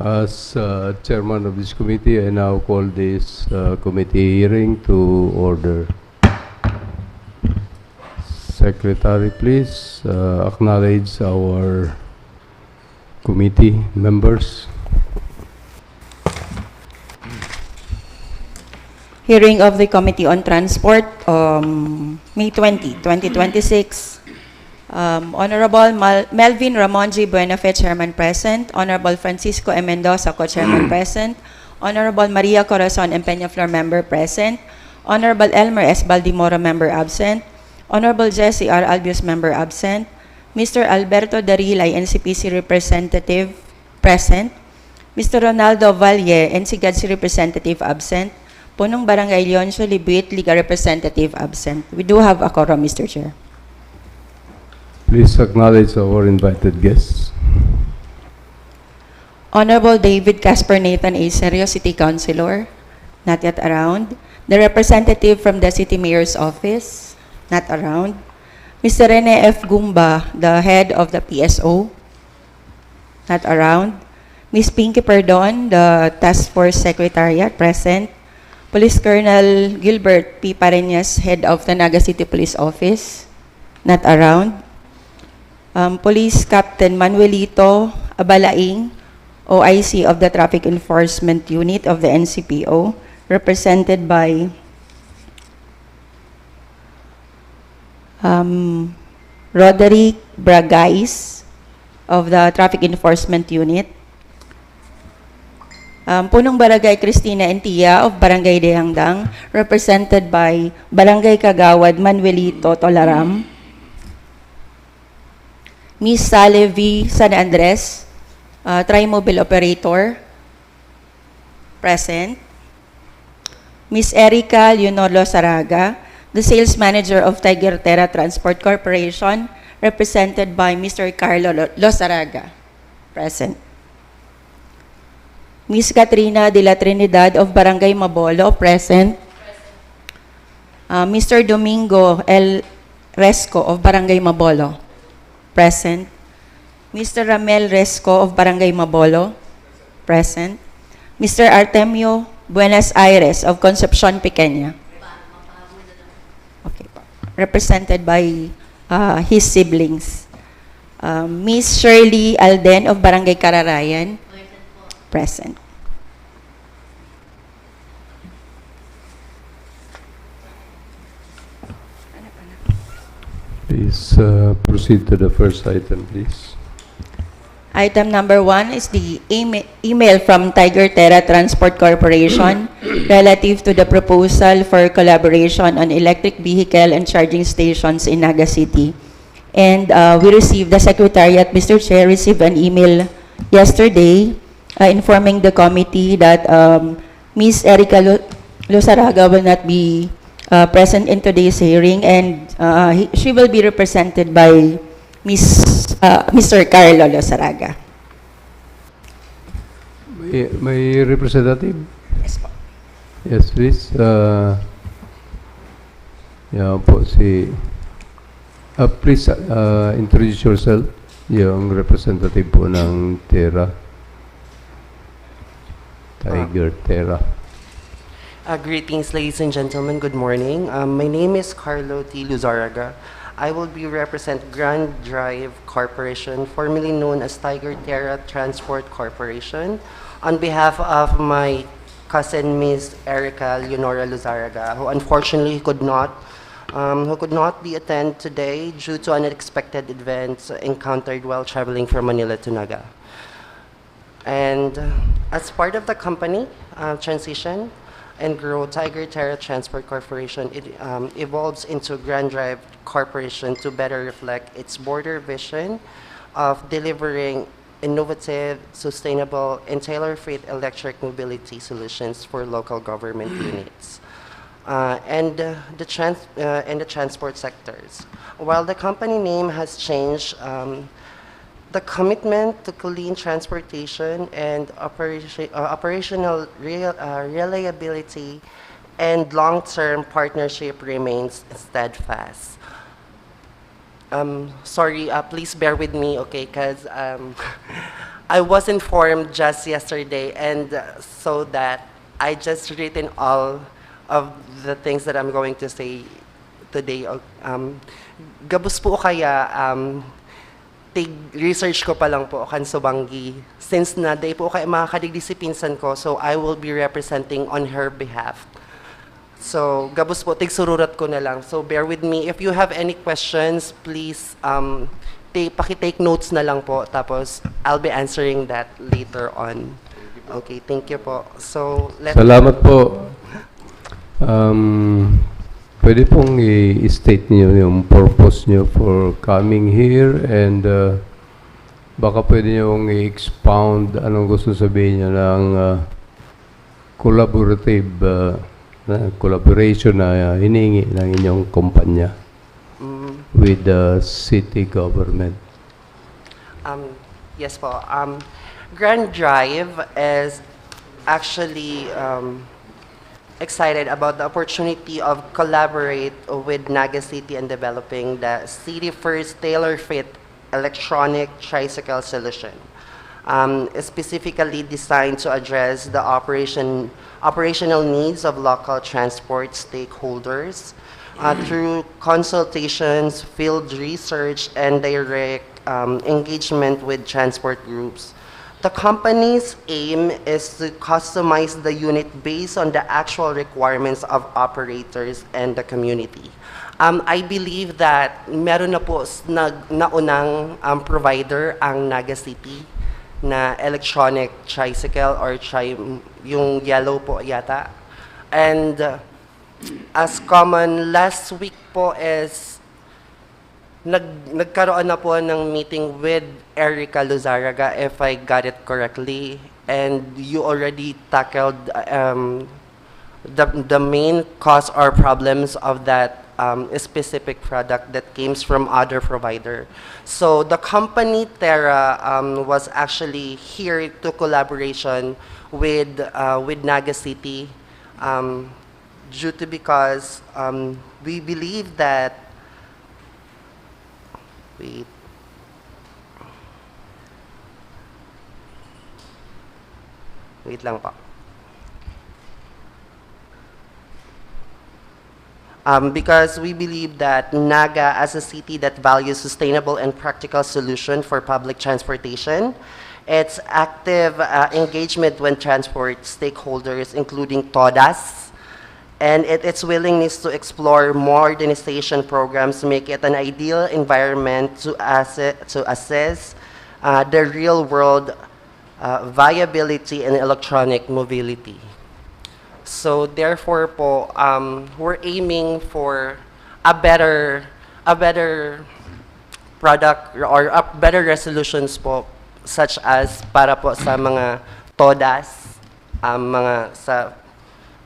As chairman of this committee, I now call this committee hearing to order. Secretary, please acknowledge our committee members. Hearing of the Committee on Transport, May 20, 2026. Honorable Melvin Ramon G. Buenafe, Chairman present. Honorable Francisco M. Mendoza, Co-Chairman present. Honorable Maria Corazon and Peñaflor, Member present. Honorable Elmer S. Baldimoro, Member absent. Honorable Jesse R. Albios, Member absent. Mr. Alberto Darilay, NCPC Representative present. Mr. Ronaldo Valle, NCGADC Representative absent. Punong Barangay Leoncio Libuit, Liga Representative absent. We do have a quorum, Mr. Chair. Please acknowledge our invited guests. Honorable David Casper Nathan A. Serio, City Councilor, not yet around. The representative from the City Mayor's Office, not around. Mr. Rene F. Gumba, the head of the PSO, not around. Ms. Pinky Perdon, the Task Force Secretariat, present. Police Colonel Gilbert P. Pareñas, head of the Naga City Police Office, not around. Police Captain Manuelito Abalaing, OIC of the Traffic Enforcement Unit of the NCPO, represented by Roderick Bragais of the Traffic Enforcement Unit. Punong Barangay Cristina Entia of Barangay Dehangdang, represented by Barangay Kagawad Manuelito Tolaram. Ms. Sale V. San Andres, Tri-Mobile Operator, present. Ms. Erica Leonor Losaraga, the Sales Manager of Tiger Terra Transport Corporation, represented by Mr. Carlo Losaraga, present. Ms. Katrina de la Trinidad of Barangay Mabolo, present. Mr. Domingo L. Resco of Barangay Mabolo, present. Mr. Ramel Resco of Barangay Mabolo, present. Mr. Artemio Buenos Aires of Concepcion Pequeña, okay, represented by his siblings. Ms. Shirley Alden of Barangay Kararayan, present. Please proceed to the first item, please. Item number 1 is the email from Tiger Terra Transport Corporation relative to the proposal for collaboration on electric vehicle and charging stations in Naga City. And we received, the Secretariat, Mr. Chair, received an email yesterday informing the committee that Ms. Erica Losaraga will not be present in today's hearing, and she will be represented by Mr. Carlo Losaraga. May representative? Yes, po. Yes, please. Yan po si... please introduce yourself, yung representative po ng Terra. Tiger Terra. Greetings, ladies and gentlemen. Good morning. My name is Carlo T. Luzaraga. I will be represent Grand Drive Corporation, formerly known as Tiger Terra Transport Corporation, on behalf of my cousin, Ms. Erica Leonora Luzaraga, who unfortunately could not be attend today due to unexpected events encountered while traveling from Manila to Naga. And as part of the company transition and grow, Tiger Terra Transport Corporation, it evolves into Grand Drive Corporation to better reflect its broader vision of delivering innovative, sustainable, and tailor-fit electric mobility solutions for local government units and the transport sectors. While the company name has changed, the commitment to clean transportation and operational reliability and long-term partnership remains steadfast. Sorry, please bear with me, okay, because I was informed just yesterday, and so that I just written all of the things that I'm going to say today. Gabos po kaya tig research ko pa lang po kan Subanggi, since na day po kay makakadigdi si pinsan ko, so I will be representing on her behalf. So gabos po tig sururat ko na lang. So bear with me. If you have any questions, please paki-take notes na lang po, tapos I'll be answering that later on. Okay, thank you po. So Salamat po. Pwede pong i-state niyo yung purpose niyo for coming here, and baka pwede niyong i-expound anong gusto sabihin niyo ng collaboration na hinihingi ng inyong kumpanya with the city government. Yes po. Grand Drive is actually excited about the opportunity of collaborate with Naga City in developing the city first tailor-fit electronic tricycle solution, specifically designed to address the operational needs of local transport stakeholders through consultations, field research, and direct engagement with transport groups. The company's aim is to customize the unit based on the actual requirements of operators and the community. I believe that meron na po naunang provider ang Naga City na electronic tricycle or yung yellow po yata. And as common, last week po is nagkaroon na po ng meeting with Erica Luzaraga, if I got it correctly, and you already tackled the main cause or problems of that specific product that came from other provider. So the company Terra was actually here to collaboration with Naga City due to because we believe that Wait lang po. Because we believe that Naga, as a city that values sustainable and practical solution for public transportation, its active engagement with transport stakeholders, including TODAS, and its willingness to explore modernization programs make it an ideal environment to assess the real-world viability in electronic mobility. So therefore po, we're aiming for a better product or better resolutions po, such as para po sa mga TODAS,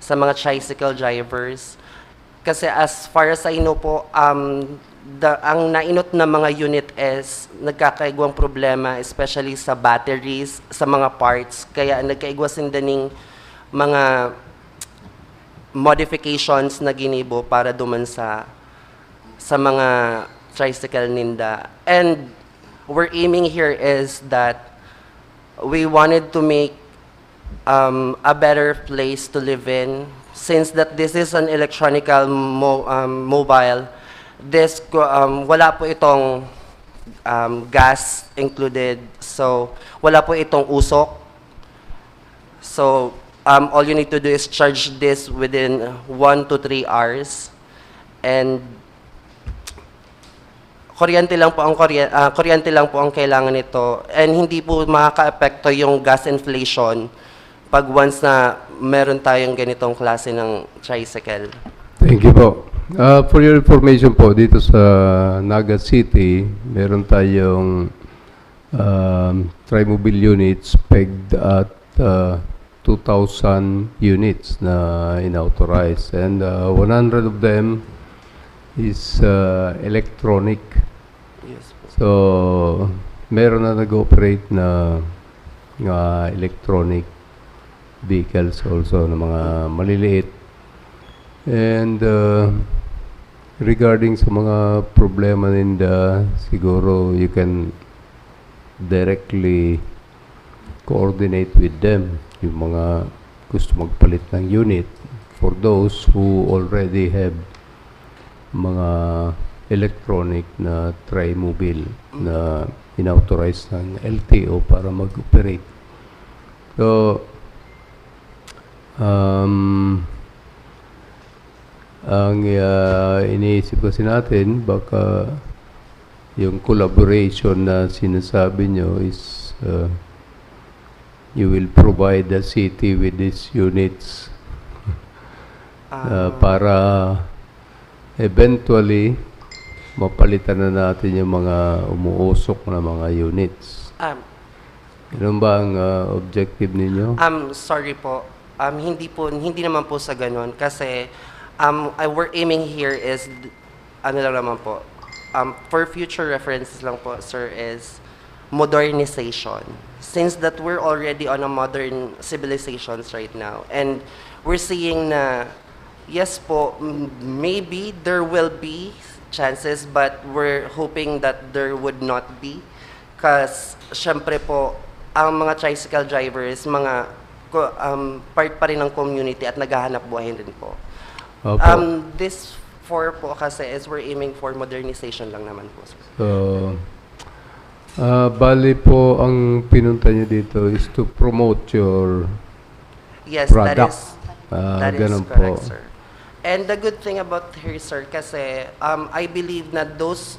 sa mga tricycle drivers. Kasi as far as I know po, ang nainot na mga unit is nagkakaigwang problema, especially sa batteries, sa mga parts. Kaya nagkaigwas din mga modifications na ginibo para duman sa mga tricycle ninda. And we're aiming here is that we wanted to make a better place to live in, since that this is an electronical mobile. This wala po itong gas included, so wala po itong usok. So all you need to do is charge this within 1 to 3 hours, and kuryente lang po ang kailangan nito, and hindi po makaka-apekto yung gas inflation pag once na meron tayong ganitong klase ng tricycle. Thank you po. For your information po, dito sa Naga City, meron tayong tri-mobile units pegged at 2,000 units na inauthorized, and 100 of them is electronic. Yes po. So, meron na nag-operate na electronic vehicles also, na mga maliliit. And regarding sa mga problema ninda, siguro you can directly coordinate with them, yung mga gusto magpalit ng unit, for those who already have mga electronic na tri-mobile na inauthorize ng LTO para mag-operate. So, ang iniisip kasi natin, baka yung collaboration na sinasabi nyo is you will provide the city with these units para eventually mapalitan na natin yung mga umuusok na mga units. Ganun ba ang objective ninyo? Sorry po. Hindi naman po sa ganun. Kasi, we're aiming here is, ano lang naman po, for future references lang po, sir, is modernization. Since that we're already on a modern civilizations right now, and we're seeing na, yes po, maybe there will be chances, but we're hoping that there would not be. Because, syempre po, ang mga tricycle drivers, mga part pa rin ng community at naghahanap buhay rin po. Opo. This four po kasi is we're aiming for modernization lang naman po, sir. So, bali po ang pinunta nyo dito is to promote your Yes, product. that is Ganun correct, po. sir. And the good thing about here, sir, kasi I believe na those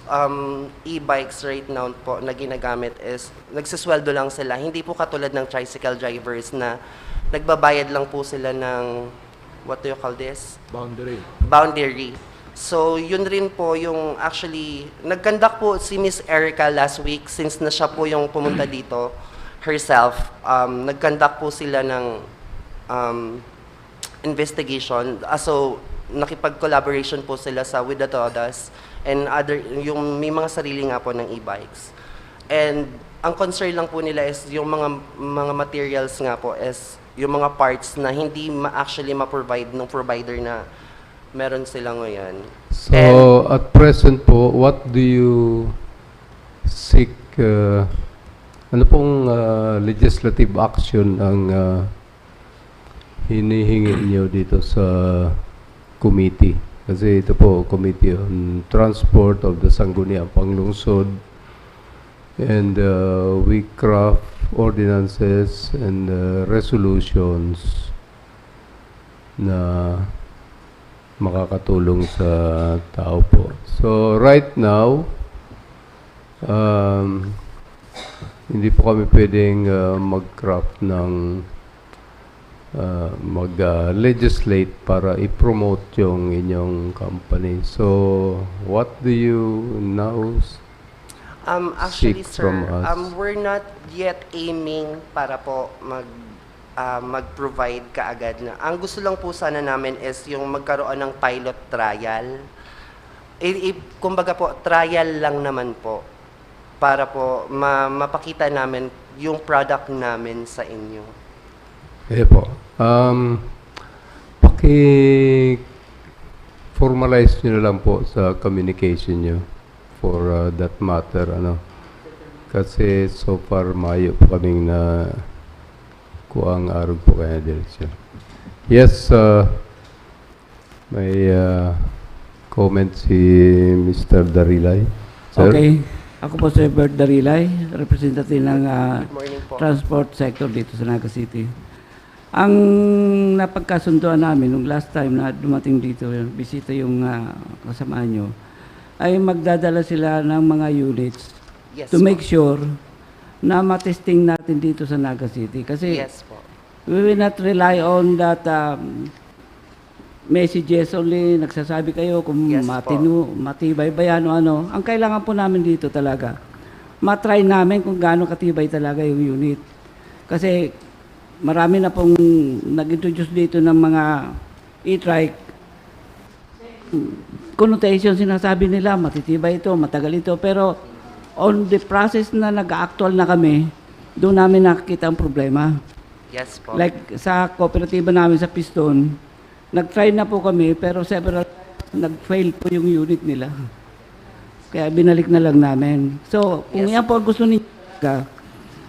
e-bikes right now po na ginagamit is nagsisweldo lang sila. Hindi po katulad ng tricycle drivers na nagbabayad lang po sila ng, what do you call this? Boundary. So, yun rin po yung actually, nag-conduct po si Miss Erica last week since na siya po yung pumunta dito herself. Nag-conduct po sila ng investigation. So, nakipag-collaboration po sila sa with the Todas and other, yung may mga sarili nga po ng e-bikes. And ang concern lang po nila is yung mga materials nga po is yung mga parts na hindi actually ma-provide ng provider na meron sila ngayon. So, at present po, what do you seek, ano pong legislative action ang hinihingi niyo dito sa committee? Kasi ito po, Committee on Transport of the Sangguniang Panglungsod, and we craft ordinances and resolutions na makakatulong sa tao po. So right now, hindi po kami pwedeng mag-craft ng mag-legislate para i-promote yung inyong company. So what do you now Actually, seek sir, from us? we're not yet aiming para po mag-provide kaagad na. Ang gusto lang po sana namin is yung magkaroon ng pilot trial. Kumbaga po, trial lang naman po para po mapakita namin yung product namin sa inyo. Eh po. Paki-formalize nyo na lang po sa communication nyo for that matter, ano. Kasi so far mayo po kaming na kuang arog po kaya direksyon. Yes, may comment si Mr. Darilay. Sir? Okay. Ako po si Bert Darilay, representative ng Good morning po. transport sector dito sa Naga City. Ang napagkasunduan namin nung last time na dumating dito, bisita yung kasamaan nyo, ay magdadala sila ng mga units Yes to po. make sure na matesting natin dito sa Naga City. Kasi Yes po. we will not rely on that messages only, nagsasabi kayo kung Yes po. matibay ba yan o ano. Ang kailangan po namin dito talaga, matry namin kung gaano katibay talaga yung unit. Kasi marami na pong nag-introduce dito ng mga e-trike. Connotation, sinasabi nila, matitibay ito, matagal ito. Pero on the process na nag-actual na kami, doon namin nakikita ang problema. Yes po. Like sa kooperatiba namin sa Piston, nag-try na po kami pero several nag-fail po yung unit nila. Kaya binalik na lang namin. So, kung Yes. yan po ang gusto ninyo,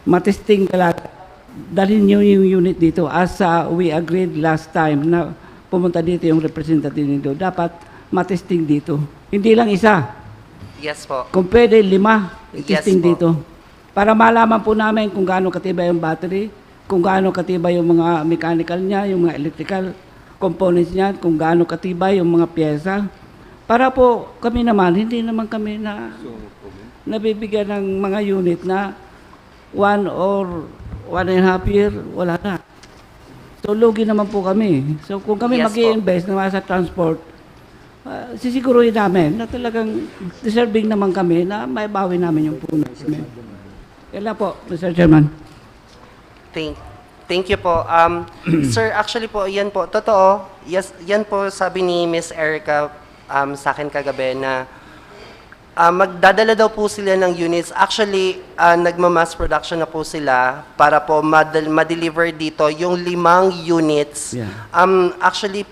matesting talaga dalhin niyo yung unit dito as we agreed last time na pumunta dito yung representative nito. Dapat matesting dito. Hindi lang isa. Yes po. Kung pwede, 5 Yes testing po. dito. Para malaman po namin kung gaano katibay yung battery, kung gaano katibay yung mga mechanical niya, yung mga electrical components niya, kung gaano katibay yung mga pyesa. Para po kami naman, hindi naman kami nabibigyan ng mga unit na 1 or 1.5 year, wala na. So, lugi naman po kami. So, kung kami Yes po. mag-i-invest na sa transport, sisiguruhin namin na talagang deserving naman kami na maibawi namin yung puno. Yan lang po, Mr. Chairman. Thank you po. Sir, actually po, yan po, totoo. Yes, yan po sabi ni Miss Erica sa akin kagabi na magdadala daw po sila ng units. Actually, nagma-mass production na po sila para po ma-deliver dito yung 5 units. Yeah. Actually,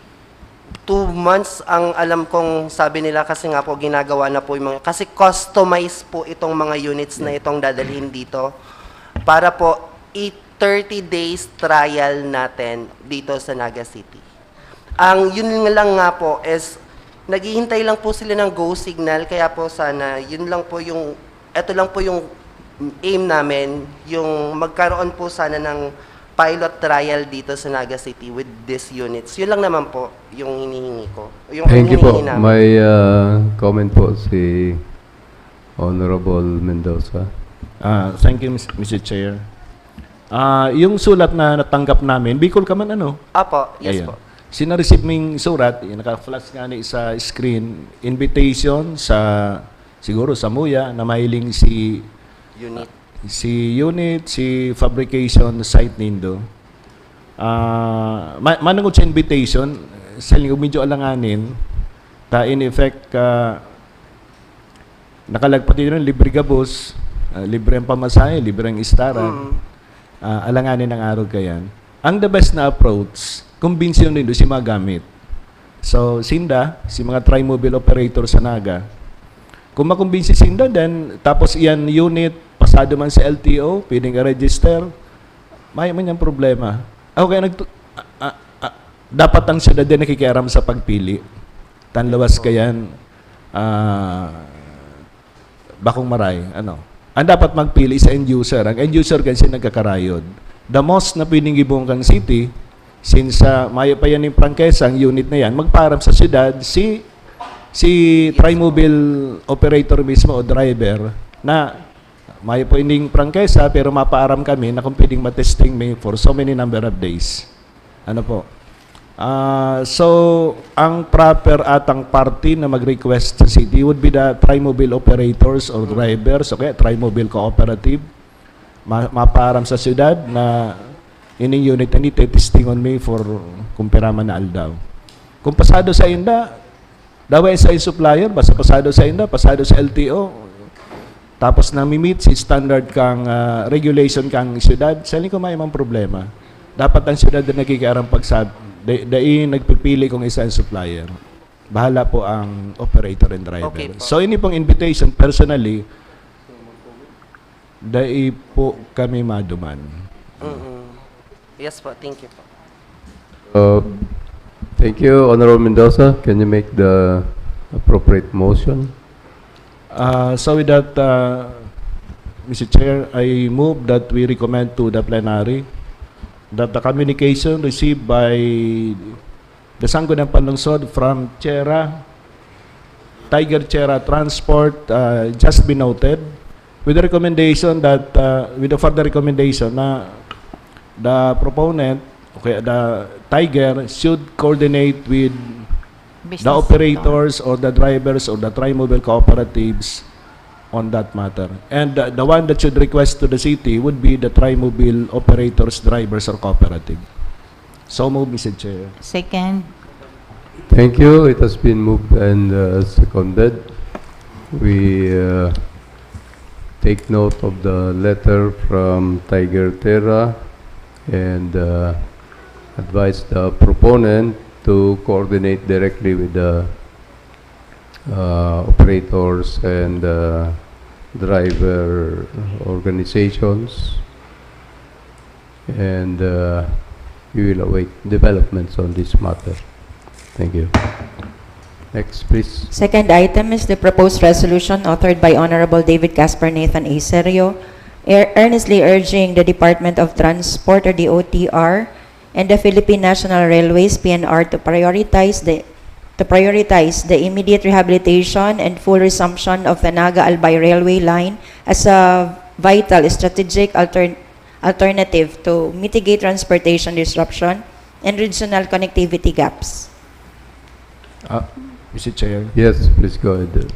2 months ang alam kong sabi nila kasi nga po ginagawa na po yung mga, kasi customize po itong mga units na itong dadalhin dito para po 30 days trial natin dito sa Naga City. Ang yun lang nga po is naghihintay lang po sila ng go signal, kaya po sana yun lang po yung, eto lang po yung aim namin, yung magkaroon po sana ng pilot trial dito sa Naga City with these units. Yun lang naman po yung hinihingi ko. Yung Thank you po. hinihingi namin. May comment po si Honorable Mendoza. Thank you, Mr. Chair. Yung sulat na natanggap namin, Bicol ka man ano? Apo, yes Ayan. po. Sinareceive ming surat, yung naka-flash nga ni sa screen, invitation sa, siguro sa Muya, na mahiling Unit. si unit, si fabrication site nindo. Manangod sa invitation, sa linggo medyo alanganin, ta in effect, nakalagpati rin, libre gabos, libre ang pamasahe, libre ang istaran, alanganin ang araw kayan. Ang the best na approach, kumbinsiyon nindo si magamit. So, Sinda, si mga tri-mobile operator sa Naga, kung makumbinsi Sinda, then tapos iyan unit, pasado man sa LTO, pwedeng i-register, may man yung problema. Okay, dapat ang siyudad din nakikiaram sa pagpili. Tanlawas kayan, bakong maray, ano. Ang dapat magpili sa end user. Ang end user kasi nagkakarayod. The most na pwedeng ibong kang city, since maya pa yan yung prangkesa, ang unit na yan, magparam sa siyudad, si tri-mobile operator mismo o driver na may po ining prangkesa pero mapaaram kami na kung pwedeng matesting me for so many number of days. Ano po? So, ang proper atang party na mag-request sa city would be the tri-mobile operators or drivers, okay? Tri-mobile cooperative. Mapaaram sa siyudad na ining unit na testing on me for kumpirama na aldaw. Kung pasado sa inda, daway sa supplier, basta pasado sa inda, pasado sa LTO, tapos nami-meet si standard kang regulation kang siyudad, sali ko may mang problema. Dapat ang siyudad na nakikiarang pagsab, dahil nagpipili kung isa ang supplier. Bahala po ang operator and driver. Okay po. So, ini pong invitation, personally, dahil po kami maduman. Yes po, thank you po. Thank you, Honorable Mendoza. Can you make the appropriate motion? So with that, Mr. Chair, I move that we recommend to the plenary that the communication received by the Sangguniang Panlungsod from Tiger Chera Transport just be noted with the recommendation that, with the further recommendation na the proponent, okay, the Tiger should coordinate with the operators or the drivers or the tri-mobile cooperatives on that matter. And the one that should request to the city would be the tri-mobile operators, drivers, or cooperative. So move, Mr. Chair. Second. Thank you. It has been moved and seconded. We take note of the letter from Tiger Terra and advise the proponent to coordinate directly with the operators and driver organizations and we will await developments on this matter. Thank you. Next, please. Second item is the proposed resolution authored by Honorable David Casper Nathan A. Serio, earnestly urging the Department of Transport or DOTR and the Philippine National Railways PNR to prioritize the immediate rehabilitation and full resumption of the Naga-Albay Railway line as a vital strategic alternative to mitigate transportation disruption and regional connectivity gaps. Mr. Chair. Yes, please go ahead.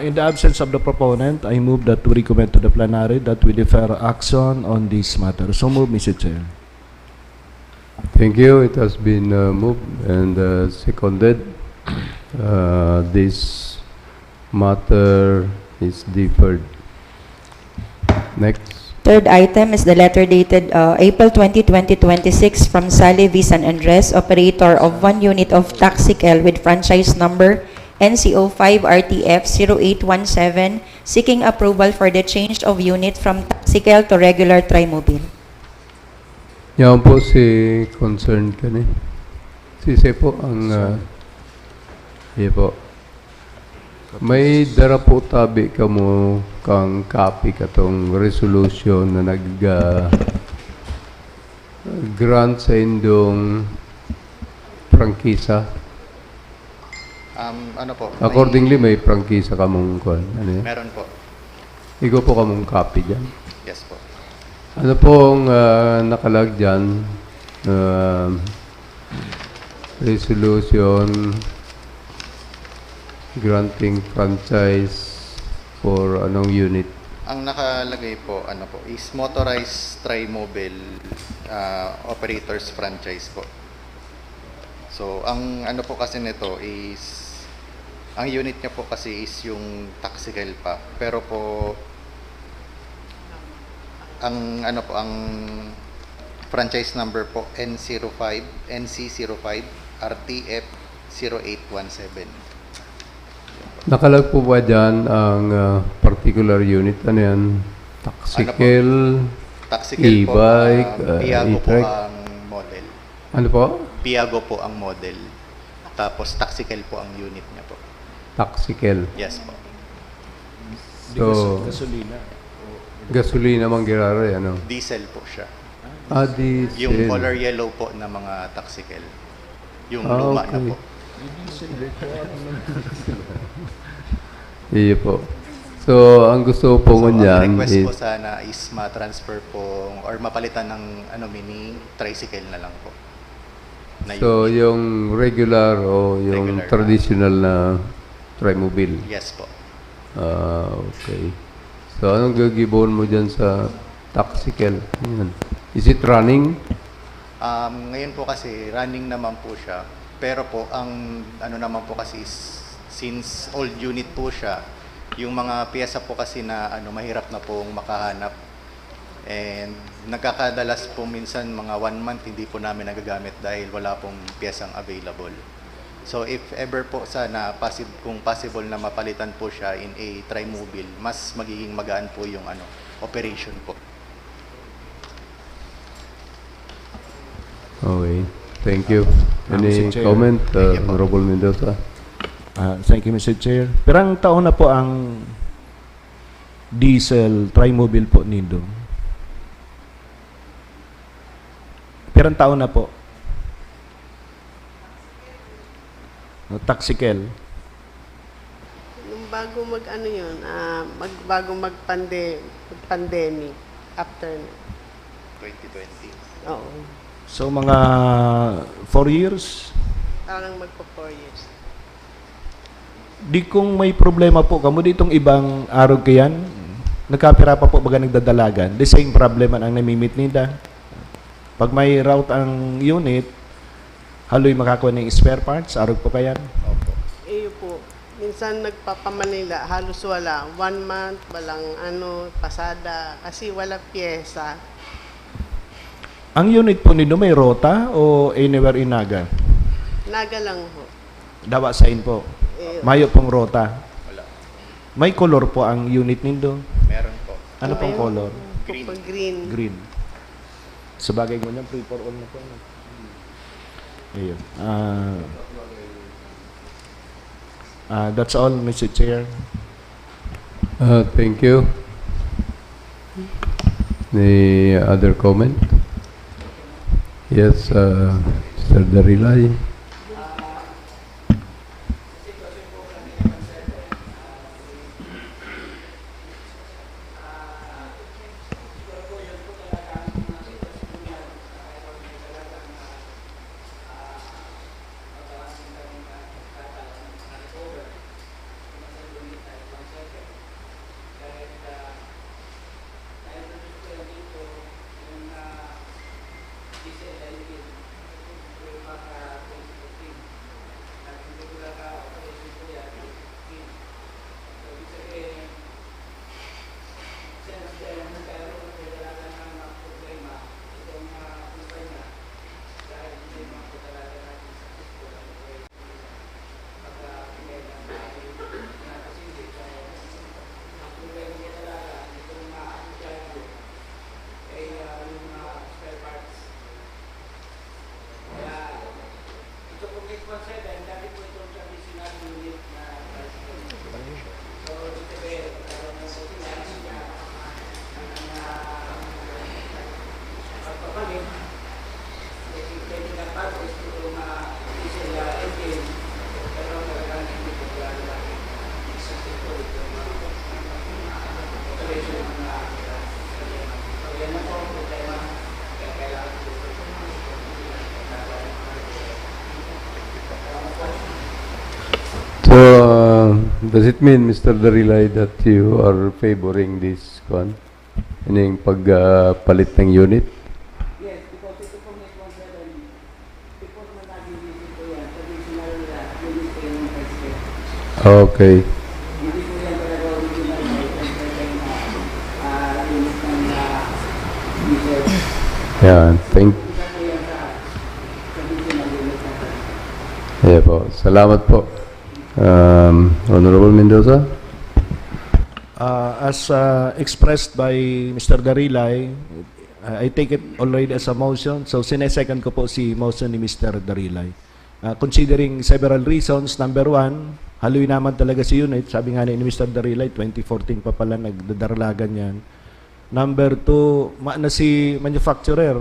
In the absence of the proponent, I move that we recommend to the plenary that we defer action on this matter. So move, Mr. Chair. Thank you. It has been moved and seconded. This matter is deferred. Next. Third item is the letter dated April 20, 2026 from Sally V. San Andres, operator of one unit of Taxical with franchise number NCO5RTF0817, seeking approval for the change of unit from Taxical to regular Trimobile. Yan po si concerned ka ni. Si po ang... iya po. May dara po tabi ka mo kang copy katong resolution na grant sa indong prangkisa. Ano po? Accordingly, may prangkisa ka mong kuwan. Ano yan? Meron po. Ikaw po ka mong copy dyan. Yes po. Ano pong nakalag dyan? Resolution granting franchise for anong unit? Ang nakalagay po, ano po, is motorized Trimobile operators franchise po. So, ang ano po kasi nito is, ang unit niya po kasi is yung Taxical pa. Pero po, ang ano po, ang franchise number po, NC05 RTF 0817. Nakalag po ba dyan ang particular unit? Ano yan? Taxical, Taxical po, e-bike, Piago po e-trike? ang model. Ano po? Piago po ang model. Tapos Taxical po ang unit niya po. Taxical. Yes po. So, Gasolina. gasolina manggirare, ano? Diesel po siya. Diesel. Yung color yellow po na mga Taxical. Yung Ah, luma okay. na po. Iya po. So, ang gusto po So, ang niyan request po is, sana is ma-transfer po or mapalitan ng mini tricycle na lang po. Na so unit. yung regular o yung Regular. traditional na Trimobile. Yes po. Okay. So, anong gagibon mo dyan sa Taxical? Yan. Is it running? Ngayon po kasi running naman po siya. Pero po ang ano naman po kasi is, since old unit po siya, yung mga piyesa po kasi na mahirap na pong makahanap. And nagkakadalas po minsan mga 1 month hindi po namin nagagamit dahil wala pong piyesang available. So if ever po sana kung possible na mapalitan po siya in a Trimobile, mas magiging magaan po yung operation po. Okay. Thank you. Any Mr. Chair. comment, Thank you po. Honorable Mendoza? Thank you, Mr. Chair. Pirang taon na po ang diesel Trimobile po nindo? Pirang taon na po? Taxical. Nung bago bago mag-pandemic, after, 2020. oo, So mga 4 years? parang magpo 4 years. Di kung may problema po kamo ditong ibang arog kayan, nagkapira pa po baga nagdadalagan, the same problem ang namimit nila. Pag may route ang unit, haloy makakuha ng spare parts, arog po kayan. Opo. Iyo po, minsan nagpapamanila, halos wala. 1 month, walang pasada, kasi wala pyesa. Ang unit po nito may rota o anywhere in Naga? Naga lang ho. Dawa sign po. Iyo. Mayo pong rota. Wala. May color po ang unit nindo. Meron po. Ano pong color? Green. Green. Sa bagay mo niyan, free for all na po. Ayun. That's all, Mr. Chair. Thank you. Any other comment? Yes, Mr. Darilay. So, does it mean, Mr. Darilay, that you are favoring this one? Yung pagpalit ng unit? Yes, because ito pong 817, before na naging dito yan, traditional unit kayo ng president. Okay. Hindi po yan talaga original na president na unit ng diesel. Yeah, thank Isa po yan sa traditional unit natin. yeah po. Salamat po. Honorable Mendoza? As expressed by Mr. Darilay, I take it already as a motion. So, sinesecond ko po si motion ni Mr. Darilay. Considering several reasons, number one, haluin naman talaga si unit. Sabi nga ni Mr. Darilay, 2014 pa pala nagdadarlagan yan. Number two, maana si manufacturer.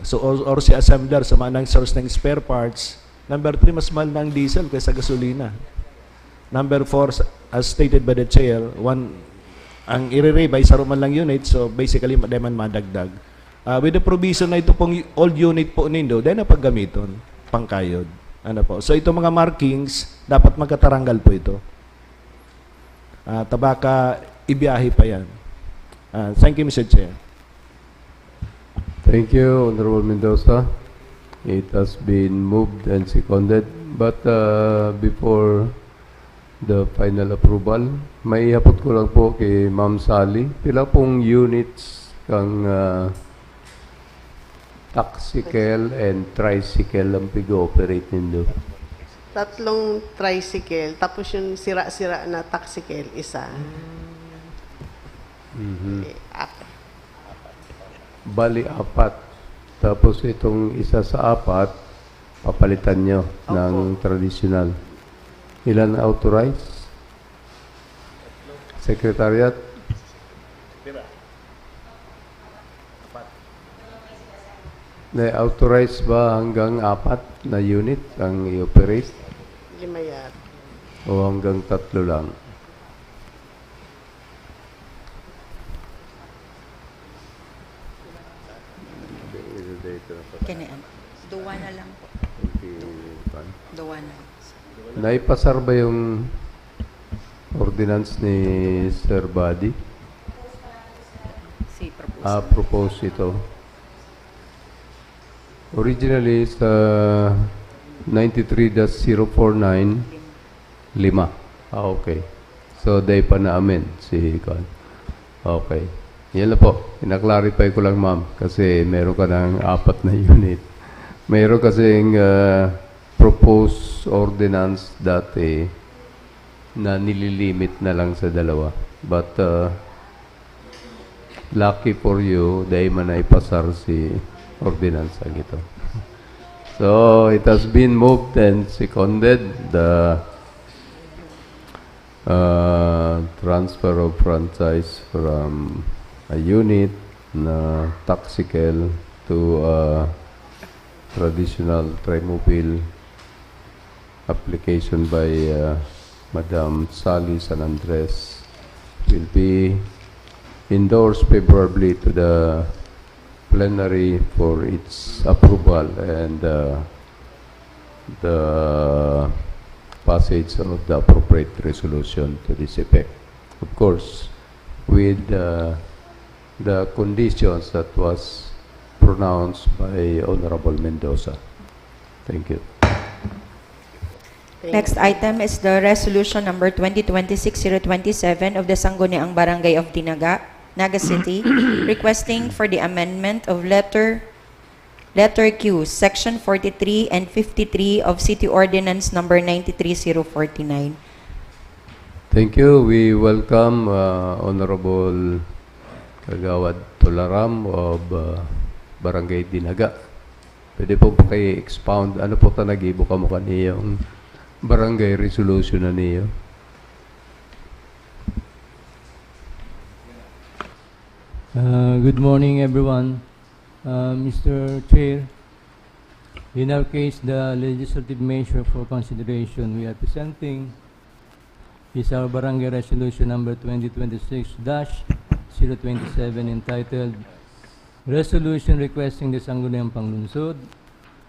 So, or si assembler sa maanang source ng spare parts. Number 3, mas mahal na ang diesel kaysa gasolina. Number 4, as stated by the chair, ang i-revise sa man lang unit, so basically, man madagdag. With the provision na ito pong old unit po nindo, dahil na paggamiton, pangkayod. Ano po? So, itong mga markings, dapat magkataranggal po ito. Tabaka, ibiyahe pa yan. Thank you, Mr. Chair. Thank you, Honorable Mendoza. It has been moved and seconded. But before the final approval, may hapot ko lang po kay Ma'am Sally. Pila pong units kang taxicle and tricycle ang pig-operate nindo? 3 tricycle, tapos yung sira-sira na taxicle, isa. Apat. Bali, 4. Tapos itong isa sa 4, papalitan nyo ng traditional. Ilan authorized? Secretariat? Na-authorize ba hanggang 4 na unit ang i-operate? 5 yat. O hanggang 3 lang? Duwa na lang po. Duwa na. Naipasar ba yung ordinance ni Sir Buddy? Si proposal. Propose ito. Originally, sa 93-049, 5. Okay. So, day pa na-amend si Con. Okay. Yan na po. Ina-clarify ko lang, ma'am, kasi meron ka ng 4 na unit. Meron kasing proposed ordinance dati na nililimit na lang sa 2. But lucky for you, dahil man ay pasar si ordinansa ito. So, it has been moved and seconded the transfer of franchise from a unit na taxical to a traditional trimobile application by Madam Sally San Andres will be endorsed favorably to the plenary for its approval and the passage of the appropriate resolution to this effect. Of course, with the conditions that was pronounced by Honorable Mendoza. Thank you. Next item is the resolution number 2026-027 of the Sangguniang Barangay of Dinaga, Naga City, requesting for the amendment of letter Q, section 43 and 53 of City Ordinance number 93049. Thank you. We welcome Honorable Kagawad Tolaram of Barangay Dinaga. Pwede po ba kayo expound? Ano po tanagibo ka mo kaniyong barangay resolution na niyo? Good morning, everyone. Mr. Chair, in our case, the legislative measure for consideration we are presenting is our Barangay Resolution number 2026-027 entitled Resolution requesting the Sangguniang Panglungsod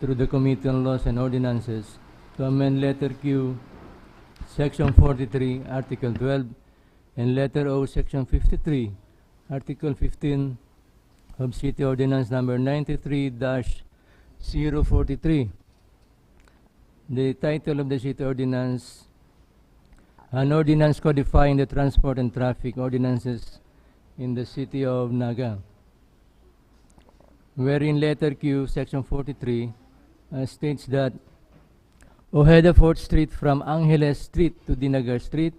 through the Committee on Laws and Ordinances to amend letter Q, section 43, article 12, and letter O, section 53, article 15 of City Ordinance number 93-043. The title of the City Ordinance, an ordinance codifying the transport and traffic ordinances in the City of Naga, wherein letter Q, section 43, states that Ojeda 4th Street from Angeles Street to Dinagar Street,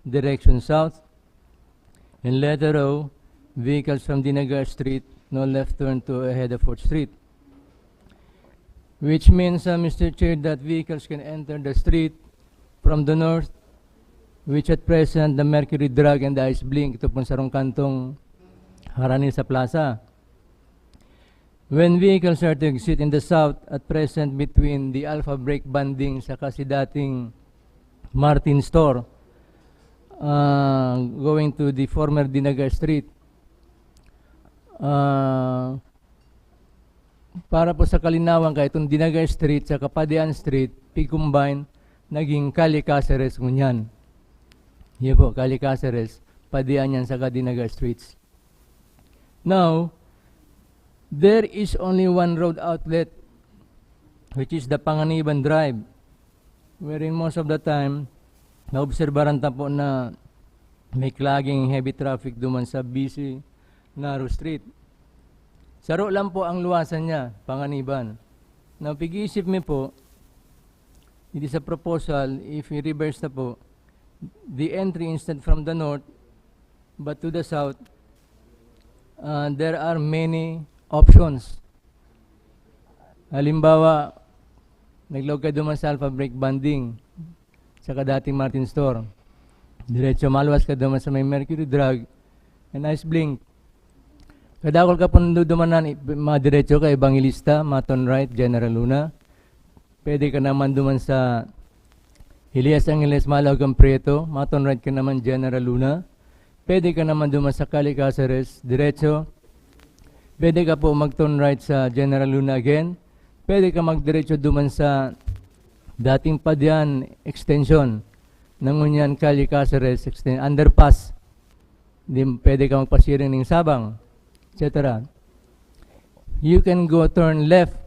direction south, and letter O, vehicles from Dinagar Street, no left turn to Ojeda 4th Street. Which means, Mr. Chair, that vehicles can enter the street from the north, which at present the Mercury Drug and the Ice Blink, ito pong sarong kantong harani sa plaza. When vehicles are to exit in the south, at present between the Alpha Brake Banding sa kasi dating Martin Store, going to the former Dinagar Street, para po sa kalinawan kaya itong Dinagar Street sa Kapadian Street, Pig-combine, naging Calle Caceres ngunyan. Yan po, Calle Caceres, Padian yan sa Dinagar Streets. Now, there is only one road outlet, which is the Panganiban Drive, wherein most of the time, naobserbaran ta po na may clogging heavy traffic duman sa busy Narrow Street. Saro lang po ang luwasan niya, Panganiban. Now, pag-iisip mo po, it is a proposal, if i-reverse na po, the entry instead from the north, but to the south, there are many options. Halimbawa, naglog ka duman sa Alpha Brake Banding, sa kadating Martin Store. Diretso malwas ka duman sa may Mercury Drug and Ice Blink. Kadakol ka pang dumanan, madiretso ka, Evangelista, Maton Right, General Luna. Pwede ka naman duman sa Elias Angeles, Malagang Prieto, Maton Right ka naman, General Luna. Pwede ka naman duman sa Calle Caceres, diretso. Pwede ka po mag-turn right sa General Luna again. Pwede ka magdiretso duman sa dating Padian Extension, Nangunyan, Calle Caceres, underpass. Pwede ka magpasiring ng Sabang, etc. You can go turn left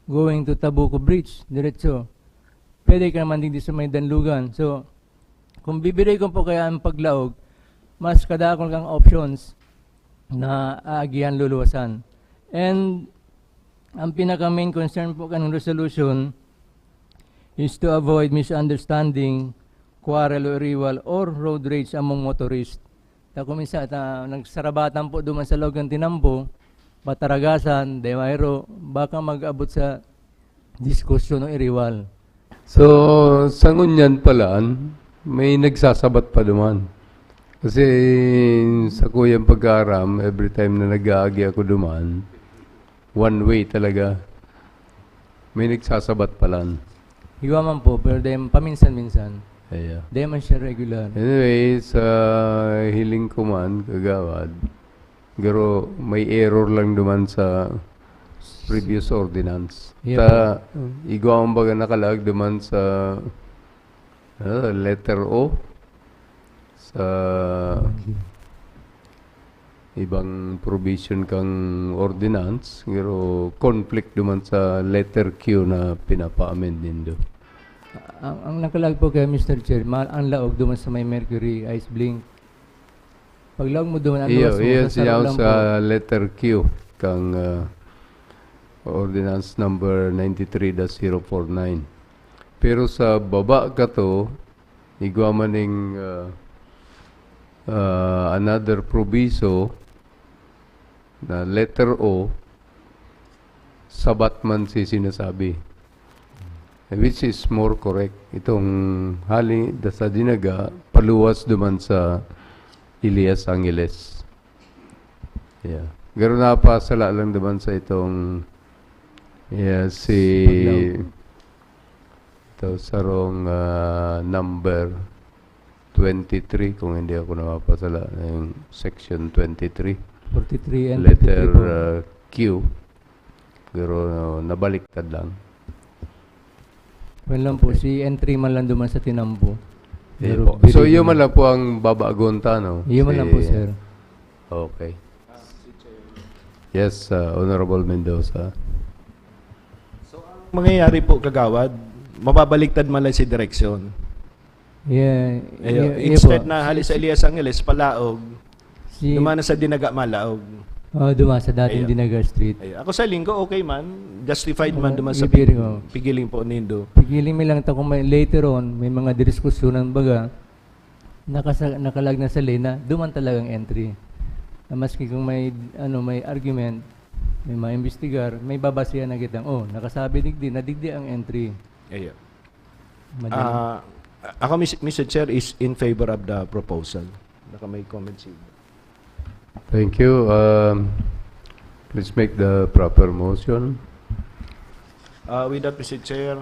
going to Tabuco Bridge, diretso. Pwede ka naman din sa may Danlugan. So, kung bibigay ko po kaya ang paglaog, mas kadakol kang options na aagihan luluwasan. And ang pinaka-main concern po kanong resolution is to avoid misunderstanding, quarrel or rival, or road rage among motorists Ta kuminsa ta nagsarabatan po duman sa loob ng Tinampo, Bataragasan, Dewairo, baka mag-abot sa diskusyon ng iriwal. So, sa ngunyan palaan, may nagsasabat pa duman. Kasi sa kuyang pag-aaram, every time na nag-aagi ako duman, one way talaga. May nagsasabat palaan. Hiwa man po, pero dahil paminsan-minsan. Kaya. Di man siya regular. Anyway, sa hiling ko man, kagawad, pero may error lang duman sa previous ordinance. Yeah, Ta, igwa ang baga nakalag duman sa letter O sa ibang provision kang ordinance, pero conflict duman sa letter Q na pinapa-amend nindo. Ang nakalag po kay Mr. Chair, ang laog duman sa may Mercury Ice Blink. Paglaog mo duman, ang luwas mo Iyo sa siya lang po. sa letter Q kang ordinance number 93-049. Pero sa baba ka to, igwa maning another proviso na letter O, sabat man si sinasabi. Which is more correct. Itong hali sa dinaga, paluwas duman sa Elias Angeles. Yeah. Garo na pa sala lang duman sa itong si ito sarong number 23 kung hindi ako napapasala yung section 23 43 and letter 53 po. Q. Pero nabaliktad lang. Well lang po, si entry man lang duman sa Tinampo. Yeah, po. So yun man lang po ang babaagonta, no? Yun man lang po, sir. Okay. Yes, Honorable Mendoza. Mangyayari po, kagawad, mababaliktad man lang si direksyon. Yeah, Instead po. na halis sa Elias Angeles, palaog, Si, dumana sa Dinaga Malaog. duman sa dating Ayun. Dinaga Street. Ay, ako sa linggo, okay man. Justified man duman sa Ibirin ko. pigiling po nindo. Pigiling mi lang ta kung may later on, may mga diskusyonan baga, nakalag na sa lane na, duman talagang entry. Na maski kung may, may argument, may maimbestigar, may babasihan na kitang, nakasabi nadigdi ang entry. Ayun. Madali. Ako, Mr. Chair, is in favor of the proposal. Naka may comments. Thank you. Please make the proper motion. With that, Mr. Chair,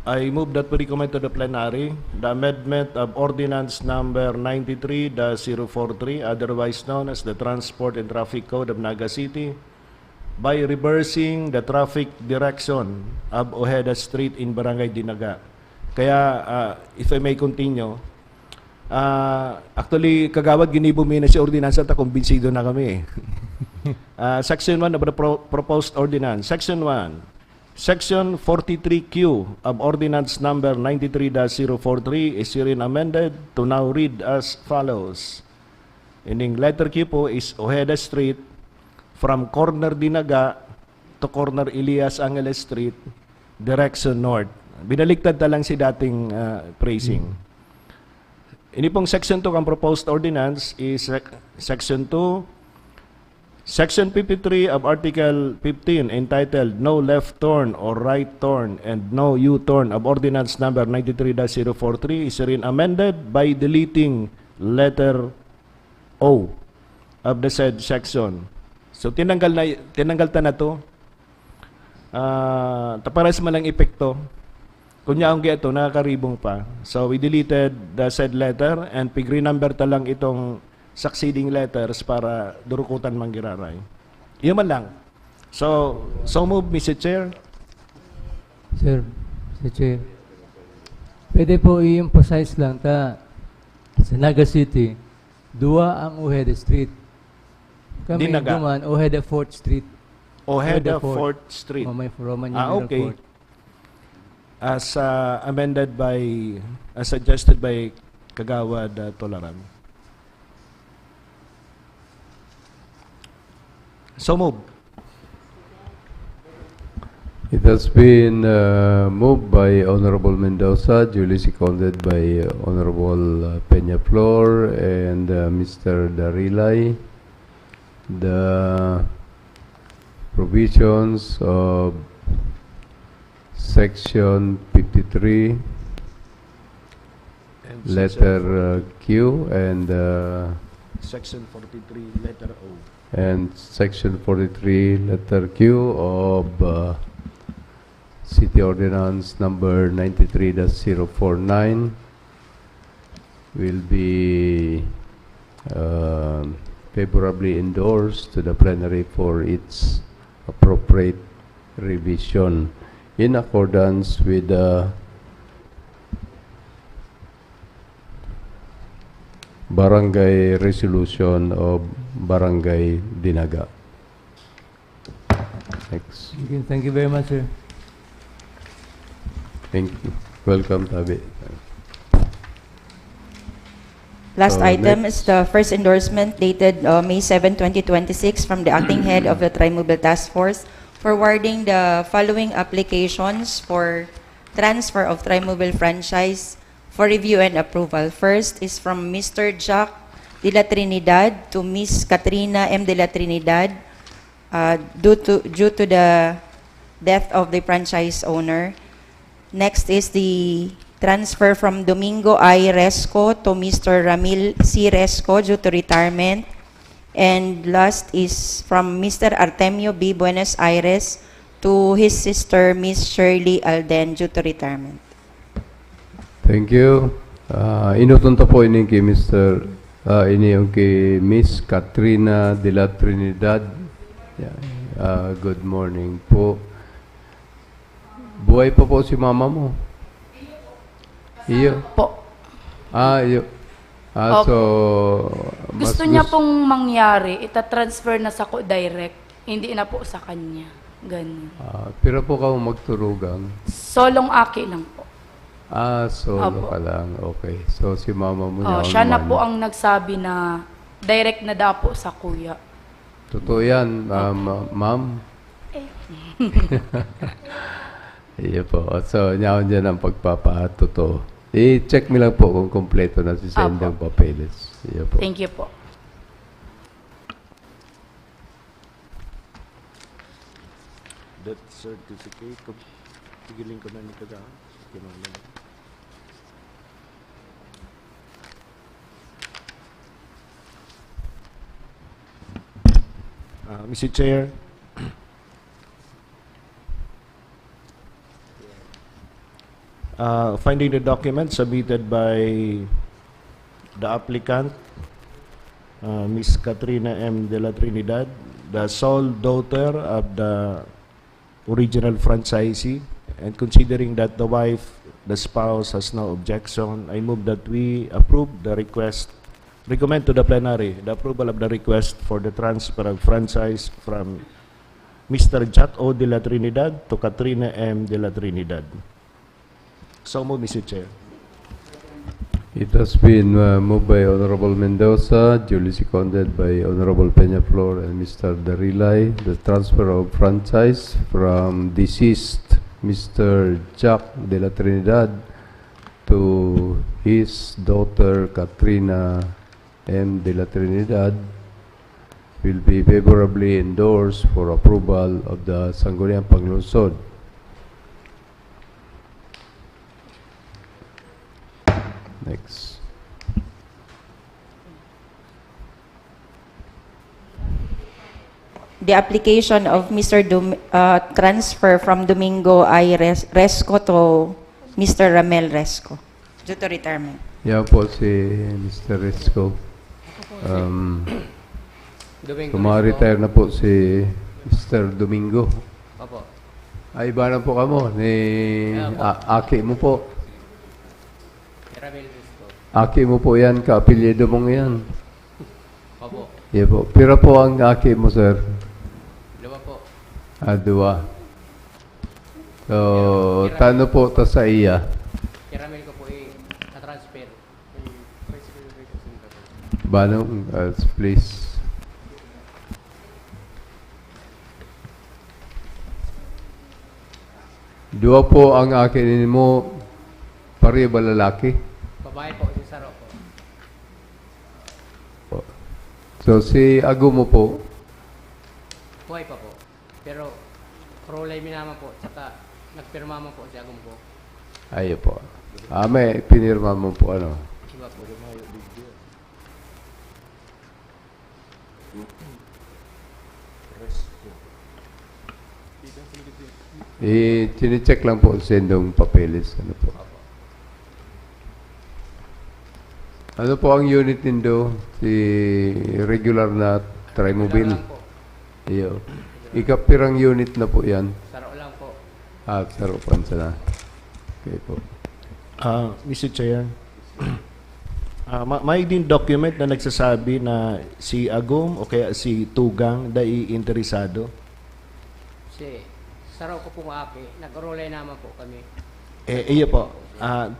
I move that we recommend to the plenary the amendment of Ordinance Number 93-043, otherwise known as the Transport and Traffic Code of Naga City, by reversing the traffic direction of Ojeda Street in Barangay Dinaga. Kaya, if I may continue, actually, kagawad ginibumi na si ordinance at kumbinsido na kami. Section 1 of the proposed ordinance. Section 1. Section 43Q of Ordinance Number 93-043 is herein amended to now read as follows. Meaning, letter Q po is Ojeda Street from corner Dinaga to corner Elias Angeles Street, direction north. Binaliktad na lang si dating phrasing. Ini pong Section 2 ang proposed ordinance is Section 2, Section 53 of Article 15 entitled No Left Turn or Right Turn and No U-Turn of Ordinance Number 93-043 is herein amended by deleting letter O of the said section. So tinanggal ta na to. Taparas man lang epekto. Kunya ang geto nakakaribong pa. So we deleted the said letter and pig-renumber ta lang itong succeeding letters para durukutan manggiraray. Iyon man lang. So move, Mr. Chair. Sir, Chair, pwede po i-emphasize lang sa Naga City, dua ang Ojeda Street. Kami Dinaga. duman, Ojeda 4th Street. Ojeda Ojeda 4th Street. May Roman numeral Okay. 4. As amended by, as suggested by Kagawad Tolaran. So move. It has been moved by Honorable Mendoza, duly seconded by Honorable Peñaflor and Mr. Darilay. The provisions of Section 53, And letter Q, and Section 43, letter O. Section 43, letter Q of City Ordinance number 93-049 will be favorably endorsed to the plenary for its appropriate revision in accordance with the Barangay Resolution of Barangay Dinaga. Next. Okay, thank you very much, sir. Thank you. Welcome, Tabi. Last item next. is the first endorsement dated May 7, 2026 from the acting head of the Tri-Mobile Task Force forwarding the following applications for transfer of Tri-Mobile franchise for review and approval. First is from Mr. Jack de la Trinidad to Miss Katrina M. de la Trinidad due to the death of the franchise owner. Next is the transfer from Domingo I. Resco to Mr. Ramil C. Resco due to retirement. And last is from Mr. Artemio B. Buenos Aires to his sister, Miss Shirley Alden, due to retirement. Thank you. Inutunta po ini kay kay Miss Katrina de la Trinidad. Yeah. Good morning po. Buhay pa po si mama mo? Iyo? Po. Iyo. Opo. So, Gusto niya pong mangyari, ita-transfer na sa ko direct, hindi na po sa kanya. Ganun. pero po ka magturugang? Solong aki lang po. Solo Opo. ka lang. Okay. So, si mama mo Oh, niya siya na man. po ang nagsabi na direct na daw po sa kuya. Totoo yan, ma'am. Iya po. So, nyaon dyan ang pagpapatotoo. I-check mo lang po kung kompleto na si send ang papeles. Iya po. Thank you po. Death certificate. Tigilin ko na nito ka. Mr. Chair, finding the document submitted by the applicant, Ms. Katrina M. de la Trinidad, the sole daughter of the original franchisee, and considering that the wife, the spouse, has no objection, I move that we approve the request, recommend to the plenary the approval of the request for the transfer of franchise from Mr. Jack O. de la Trinidad to Katrina M. de la Trinidad. So move, Mr. Chair. It has been moved by Honorable Mendoza, duly seconded by Honorable Peñaflor and Mr. Darilay, the transfer of franchise from deceased Mr. Jack de la Trinidad to his daughter Katrina M. de la Trinidad will be favorably endorsed for approval of the Sangguniang Panglungsod. Next. The application of Mr. Transfer from Domingo I. Resco to Mr. Ramel Resco due to retirement. Yan po si Mr. Risco. Retire na po si Mr. Domingo. Opo. Ay, iba na po kamo ni Aki mo po. Aki mo po yan, ka-apelyido mong yan. Opo. Yeah po. Pero po ang Aki mo, sir? Dalawa po. Dua. So, tano po ta sa iya? Caramel ko po na-transfer. Banong, please. Dua po ang akin mo, pare ba lalaki? Babae po, si Saro po. So si Ago mo po, Buhay pa po. Pero, prolay minama po, tsaka nagpirma mo po si Agong po. ayo po. May pinirma mo po ano. Iba po. Chine-check lang po sendong papeles. Ano po? Ano po ang unit nindo? Si regular na Trimobile? Lang po. Iyo. Ikapirang unit na po yan. Saro lang po. Sarupan sana. Okay po. Mr. Chair, may din document na nagsasabi na si Agum o kaya si Tugang dai interesado. Si Saro ko pong aki, nag-rolay naman po kami. Iyo po.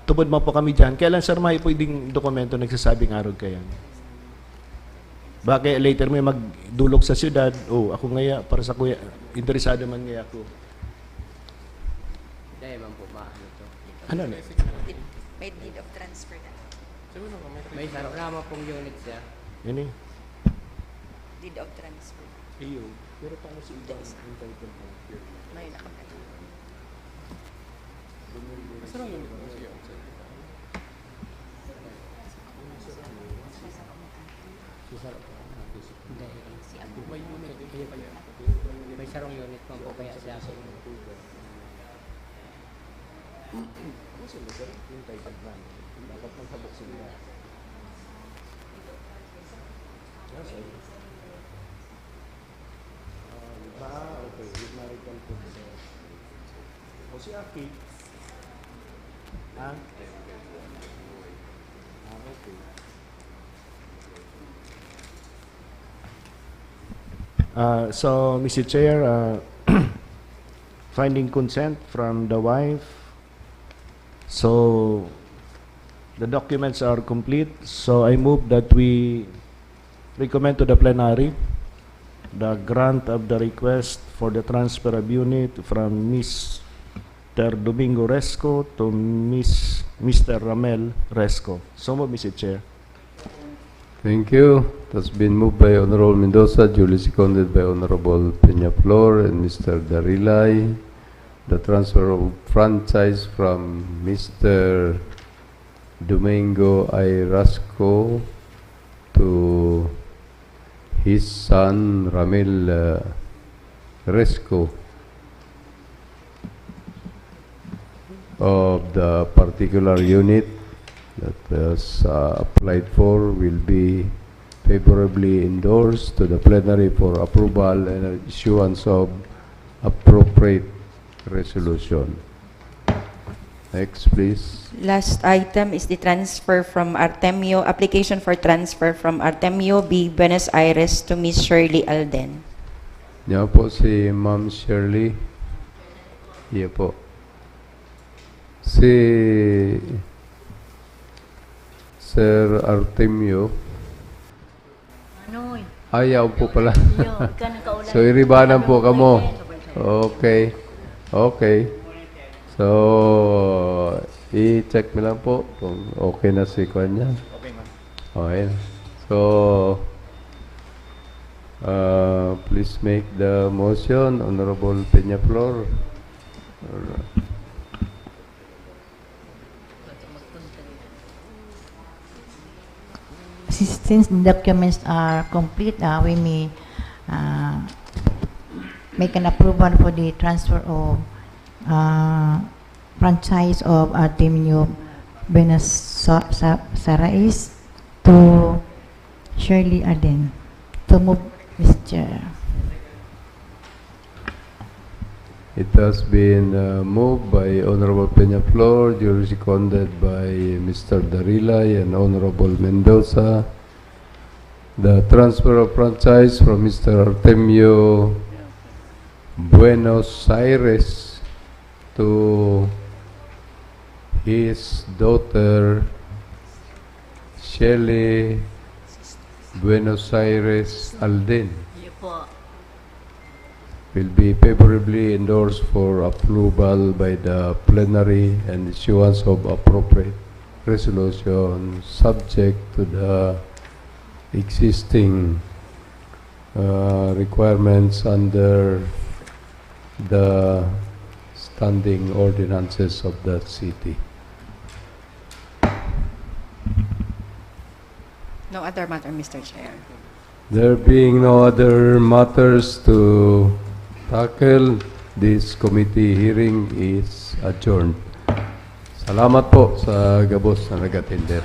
Tubod mo po kami dyan. Kailan, sir, may pwedeng dokumento nagsasabing arog kayan? Bakit later may magdulog sa syudad, ako ngaya, para sa kuya, interesado man ngaya ako. Dahil man po maano to. Ano na? May deed of transfer na. May Saro naman pong unit siya. Yun eh. Deed of transfer. Iyo. Pero paano si ibang entitled mo? May nakapal. Si Saro po. Hindi. May unit. May sarong unit man po kaya siya. Dapat maghabok sila. Okay. With marital consent. O si Aki? Okay. So, Mr. Chair, finding consent from the wife. So, the documents are complete. So, I move that we recommend to the plenary the grant of the request for the transfer of unit from Mr. Domingo Resco to Mr. Ramel Resco. So move, Mr. Chair. Thank you. It has been moved by Honorable Mendoza, duly seconded by Honorable Peñaflor and Mr. Darilay. The transfer of franchise from Mr. Domingo I. Rasco to his son Ramil Resco of the particular unit that was applied for will be favorably endorsed to the plenary for approval and issuance of appropriate resolution. Next, please. Last item is the transfer from Artemio, application for transfer from Artemio B. Buenos Aires to Miss Shirley Alden. Yan po si Ma'am Shirley. Yan po. Si Sir Artemio. Ano? Ayaw po pala. Ikaw nakaulan. So, iribanan po kamo. Okay. Okay. So, i-check mo lang po kung okay na si Kwan niya. Okay, ma'am. Okay. So, please make the motion, Honorable Peñaflor. Since the documents are complete, we may make an approval for the transfer of franchise of Artemio Buenos Aires to Shirley Alden. To move, Mr. Chair. It has been moved by Honorable Peñaflor, duly seconded by Mr. Darilay and Honorable Mendoza. The transfer of franchise from Mr. Artemio Buenos Aires to his daughter Shelley Buenos Aires Alden. will be favorably endorsed for approval by the plenary and issuance of appropriate resolution subject to the existing requirements under the standing ordinances of the city. No other matter, Mr. Chair. There being no other matters to tackle, this committee hearing is adjourned. Salamat po sa gabos na nag-attender.